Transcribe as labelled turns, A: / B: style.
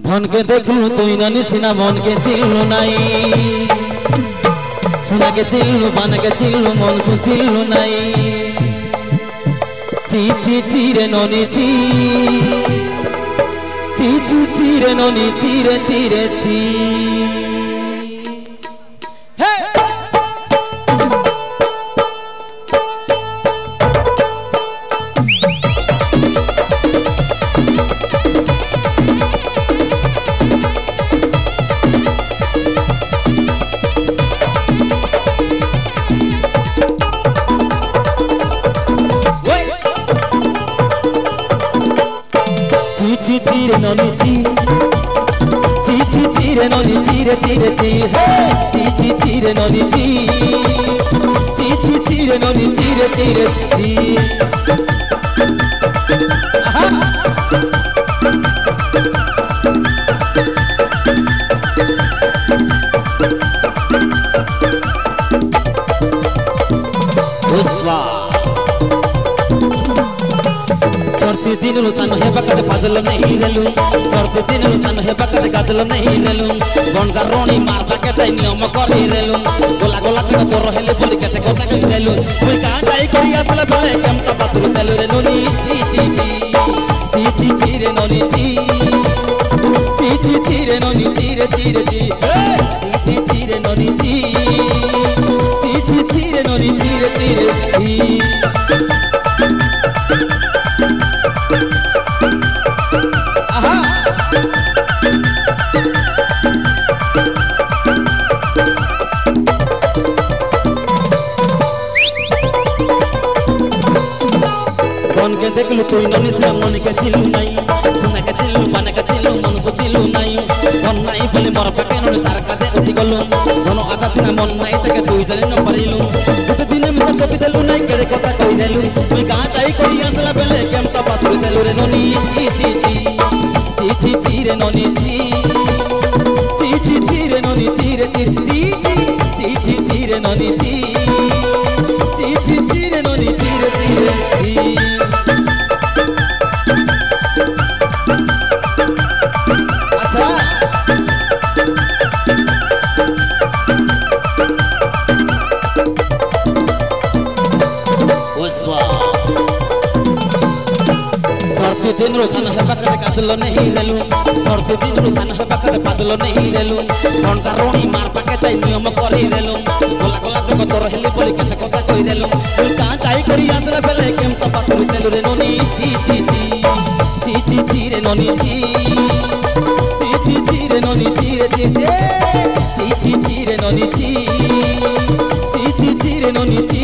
A: धन के देखलू तुई ननी सिना मन के चिल्लू नाई सुना के चिल्लू बन के चिल्लू मन सु चिल्लू नाई ची ची ची रे ननी ची ची ची ची रे ननी ची रे ची Tire noni ti, tire noni tire tire ti, hey, tire noni ti, tire noni tire tire ti. Uswa. सर्ती दिन रुसान है बकत फाजल नहीं लेलू सर्ती दिन रुसान है बकत गाजल नहीं लेलू गंजा रोणी मार बकत नियम करी लेलू गोला गोला जग तोर हेले बोली कते कोता कहि देलू मुई का जाई करी असले बले केम त पासुर देलू रे नोनी ची ची ची ची ची रे नोनी ची ची रे नोनी ची रे ची ची रे नोनी ची ची रे नोनी ची रे ची मन के देखलू तुई ननी से मन के चिल्लू नाई सुना के चिल्लू बन के चिल्लू मन सो चिल्लू नाई मन नाई बोले मोर पाके ननी तार काजे उठी गलू दोनो आजा सिना मन नाई तके तुई जले न परिलू गुटे दिन में सब कपि देलू नाई केरे कथा कहि देलू तुई का जाई करी असला बेले केम त पासुर देलू रे ननी ची रे ननी ची रे ननी ची रे ची रे ननी ची रे ननी ची रे सर्ती दिन रुसान है बकत गाजल नहीं लेलू सर्ती दिन रुसान है बकत बादल नहीं लेलू घंटा रोणी मार पाके जाई नियम करी लेलू गोला गोला जग तोर हेली बोली कते कथा कहि देलू तू का जाई करी असला बेले केम त पासुर देलू रे नोनी ची रे नोनी ची रे नोनी ची रे ची रे नोनी ची रे नोनी ची